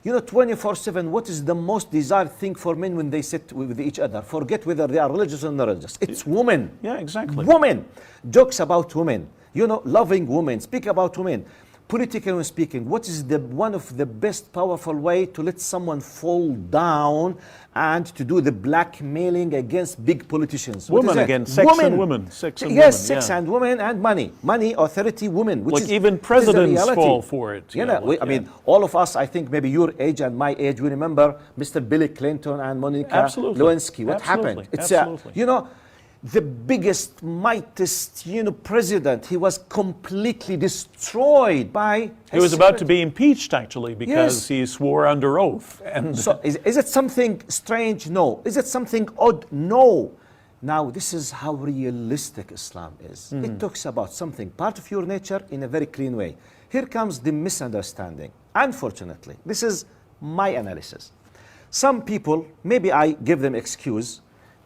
24/7, what is the most desired thing for men when they sit with each other? Forget whether they are religious or non-religious. It's women. Yeah, exactly. Women. Jokes about women. Loving women. Speak about women. Politically speaking, what is one of the best powerful way to let someone fall down and to do the blackmailing against big politicians? Women again, sex and women. Yes, sex and women and money. Money, authority, women. Which even presidents fall for it. I mean, all of us, I think maybe your age and my age, we remember Mr. Bill Clinton and Monica Lewinsky. What happened? It's the biggest, mightiest, president. He was completely destroyed by. He was about to be impeached, actually, because he swore under oath. And so, is it something strange? No. Is it something odd? No. Now, this is how realistic Islam is. It talks about something part of your nature in a very clean way. Here comes the misunderstanding. Unfortunately, this is my analysis. Some people, maybe I give them excuse.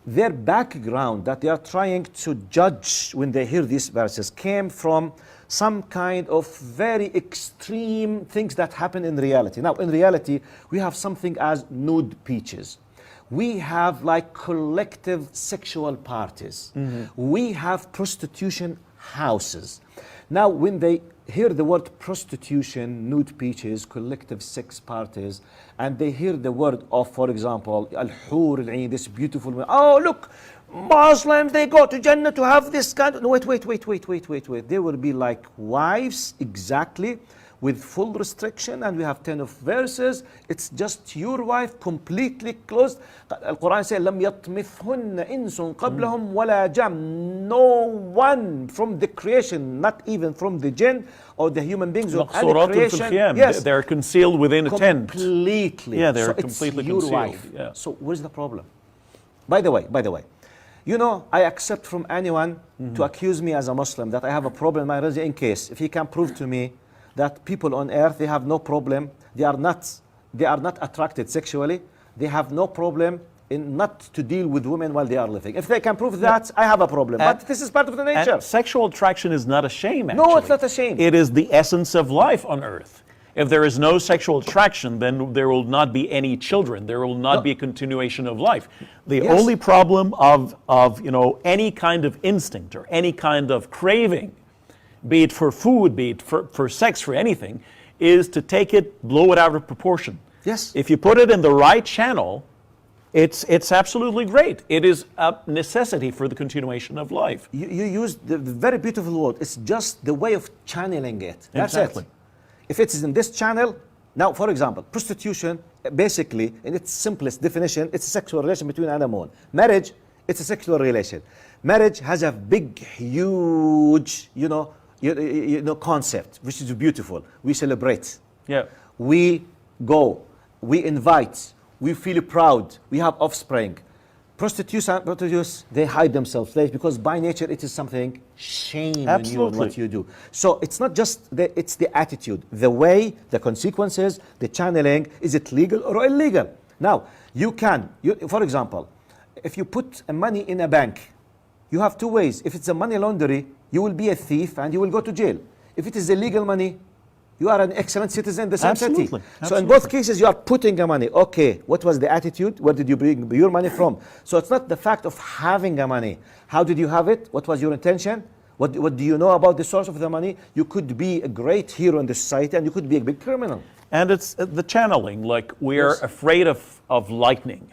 Their background that they are trying to judge when they hear these verses came from some kind of very extreme things that happen in reality. Now, in reality, we have something as nude beaches. We have like collective sexual parties. We have prostitution houses. Now, when they hear the word prostitution, nude beaches, collective sex parties, and they hear the word of, for example, al-hur al-ain, this beautiful woman. Oh, look, Muslims, they go to Jannah to have this kind of... No, wait. They will be like wives, exactly, with full restriction, and we have 10 of verses. It's just your wife, completely closed. القرآن says لم يطمثهن إنس قبلهم ولا جان. No one from the creation, not even from the jinn or the human beings or any creation. Yes, they're concealed within a tent. Completely. Yeah, they're so completely it's your concealed. wife. Yeah. So where's the problem? By the way, you know, I accept from anyone to accuse me as a Muslim that I have a problem in my religion in case, if he can prove to me that people on earth, they have no problem, they are not attracted sexually, they have no problem in not to deal with women while they are living. If they can prove that, I have a problem. But this is part of the nature. And sexual attraction is not a shame, actually. No, it's not a shame. It is the essence of life on earth. If there is no sexual attraction, then there will not be any children. There will not be a continuation of life. The only problem of you know, any kind of instinct or any kind of craving, be it for food, be it for sex, for anything, is to take it, blow it out of proportion. Yes. If you put it in the right channel, it's absolutely great. It is a necessity for the continuation of life. You used the very beautiful word. It's just the way of channeling it. That's Exactly. it. If it is in this channel, now, for example, prostitution, basically, in its simplest definition, it's a sexual relation between man and woman. Marriage, it's a sexual relation. Marriage has a big, huge, you know, concept, which is beautiful. We celebrate. Yeah. We go. We invite. We feel proud. We have offspring. Prostitutes, they hide themselves because by nature it is something shame in you and what you do. So it's not just it's the attitude, the way, the consequences, the channeling. Is it legal or illegal? Now for example, if you put money in a bank, you have two ways. If it's a money laundry, you will be a thief and you will go to jail. If it is illegal money, you are an excellent citizen in the same city. So in both cases, you are putting the money. Okay, what was the attitude? Where did you bring your money from? So it's not the fact of having the money. How did you have it? What was your intention? What do you know about the source of the money? You could be a great hero in the society and you could be a big criminal. And it's the channeling, like we're afraid of lightning,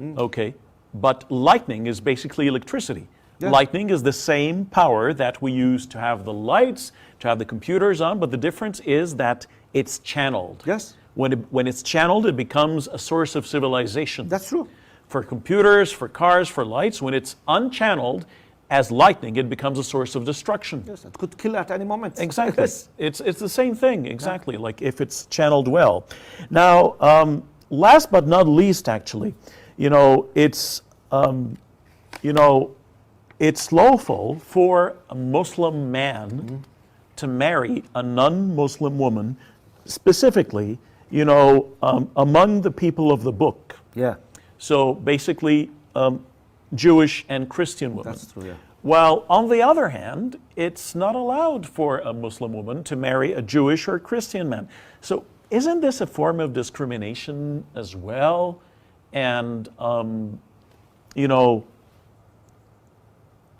okay? But lightning is basically electricity. Yeah. Lightning is the same power that we use to have the lights, to have the computers on, but the difference is that it's channeled. Yes. When it's channeled, it becomes a source of civilization. That's true. For computers, for cars, for lights, when it's unchanneled as lightning, it becomes a source of destruction. Yes, it could kill at any moment. Exactly. It's the same thing, exactly, like if it's channeled well. Now, last but not least, actually, you know, it's lawful for a Muslim man to marry a non-Muslim woman, specifically, you know, among the people of the book. Yeah. So basically, Jewish and Christian women. That's true, yeah. While on the other hand, it's not allowed for a Muslim woman to marry a Jewish or Christian man. So isn't this a form of discrimination as well? And, you know,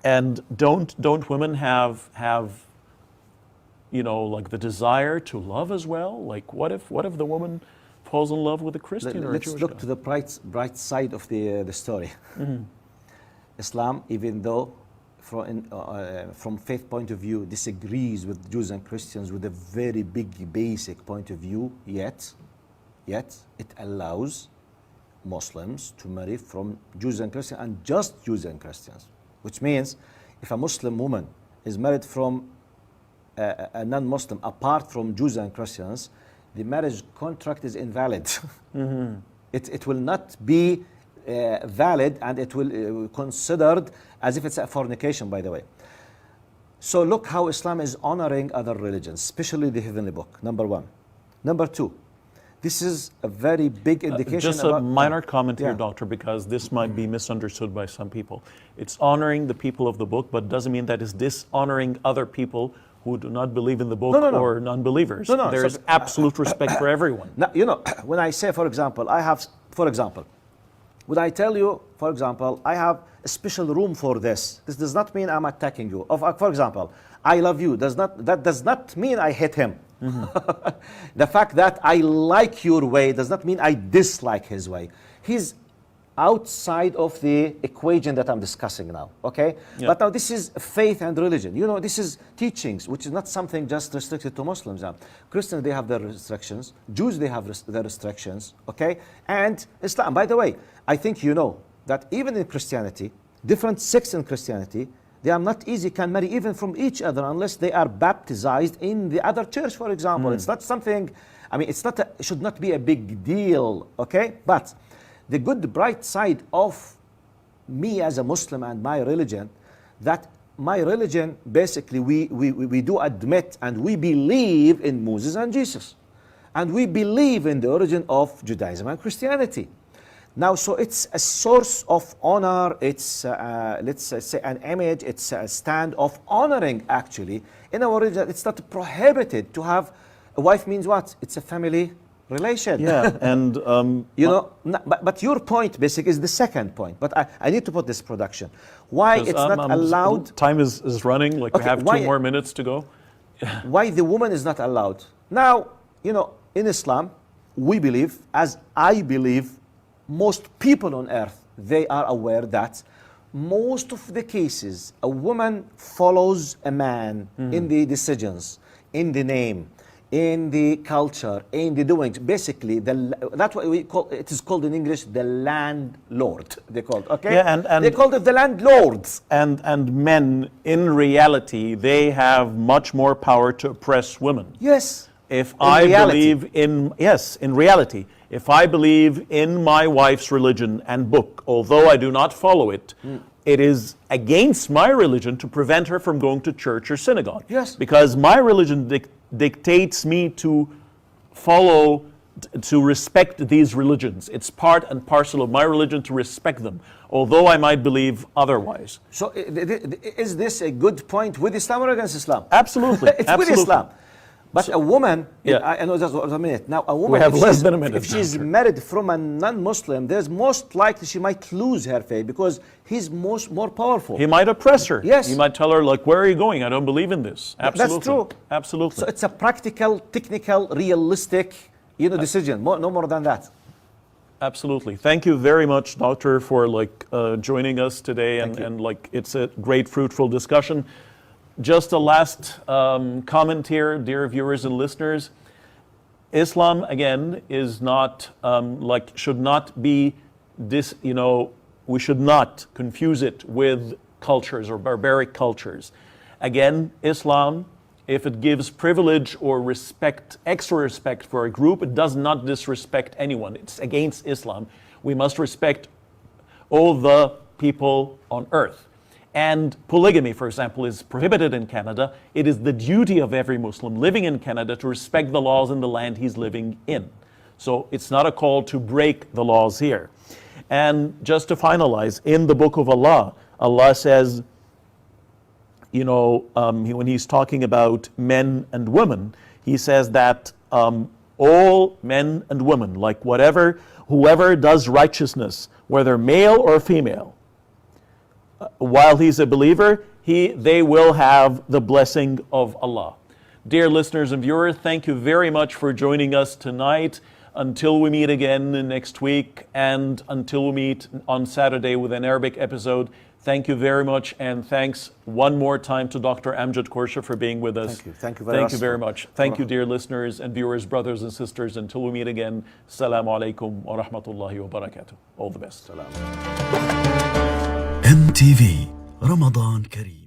and don't women have you know, like the desire to love as well? Like what if the woman falls in love with a Christian or a Jewish Let's look guy? to the bright side of the story. Islam, even though from faith point of view disagrees with Jews and Christians with a very big basic point of view, yet it allows Muslims to marry from Jews and Christians and just Jews and Christians. Which means if a Muslim woman is married from a non-Muslim apart from Jews and Christians, the marriage contract is invalid. It will not be valid and it will considered as if it's a fornication, by the way. So look how Islam is honoring other religions, especially the heavenly book, number one. Number two, this is a very big indication. Just a minor comment here, Doctor, because this might be misunderstood by some people. It's honoring the people of the book, but doesn't mean that it's dishonoring other people who do not believe in the book or non-believers. There's absolute respect for everyone. Now, you know, when I say, for example, would I tell you, for example, I have a special room for this. This does not mean I'm attacking you. For example, I love you. That does not mean I hate him. The fact that I like your way does not mean I dislike his way. He's outside of the equation that I'm discussing now, okay? Yeah. But now this is faith and religion. You know, this is teachings, which is not something just restricted to Muslims. Now, Christians, they have their restrictions. Jews, they have their restrictions, okay? And Islam, by the way, I think you know that even in Christianity, different sects in Christianity, they are not easy, can marry even from each other unless they are baptized in the other church, for example. It's not something, I mean, it should not be a big deal, okay? But the good, bright side of me as a Muslim and my religion, that my religion, basically, we do admit and we believe in Moses and Jesus. And we believe in the origin of Judaism and Christianity. Now, so it's a source of honor, it's, let's say, an image, it's a stand of honoring, actually. In our religion, it's not prohibited to have, a wife means what? It's a family relation. Yeah, and... you know, but your point, basically, is the second point. But I need to put this production. Why it's not allowed... Time is running, like we have 2 more minutes to go. Why the woman is not allowed? Now, you know, in Islam, we believe, as I believe, most people on earth, they are aware that most of the cases, a woman follows a man in the decisions, in the name, in the culture, in the doings. Basically, that's what we call it. Is called in English the landlord. They call it, okay? Yeah, and they called it the landlords. And men, in reality, they have much more power to oppress women. Yes. If I believe in, yes, in reality, if I believe in my wife's religion and book, although I do not follow it, it is against my religion to prevent her from going to church or synagogue. Yes. Because my religion dictates me to follow, to respect these religions. It's part and parcel of my religion to respect them, although I might believe otherwise. So is this a good point with Islam or against Islam? Absolutely. It's absolutely. with Islam. But so, a woman, yeah. I know just a minute. Now, a woman, we have less than a minute. If she's married from a non-Muslim, there's most likely she might lose her faith because he's more powerful. He might oppress her. Yes. He might tell her, like, where are you going? I don't believe in this. Absolutely. That's true. Absolutely. So it's a practical, technical, realistic, you know, decision. No more than that. Absolutely. Thank you very much, Doctor, for joining us today, and it's a great, fruitful discussion. Just a last comment here, dear viewers and listeners. Islam, again, is not should not be we should not confuse it with cultures or barbaric cultures. Again, Islam, if it gives privilege or respect, extra respect for a group, it does not disrespect anyone. It's against Islam. We must respect all the people on earth. And polygamy, for example, is prohibited in Canada. It is the duty of every Muslim living in Canada to respect the laws in the land he's living in. So it's not a call to break the laws here. And just to finalize, in the Book of Allah, Allah says, when he's talking about men and women, he says that all men and women, like whoever does righteousness, whether male or female, while he's a believer, they will have the blessing of Allah. Dear listeners and viewers, thank you very much for joining us tonight. Until we meet again next week, and until we meet on Saturday with an Arabic episode, thank you very much, and thanks one more time to Dr. Amjad Qourshe for being with us. Thank you. Thank you very much. Thank you, dear listeners and viewers, brothers and sisters. Until we meet again, Assalamu alaikum wa rahmatullahi wa barakatuh. All the best. MTV رمضان كريم.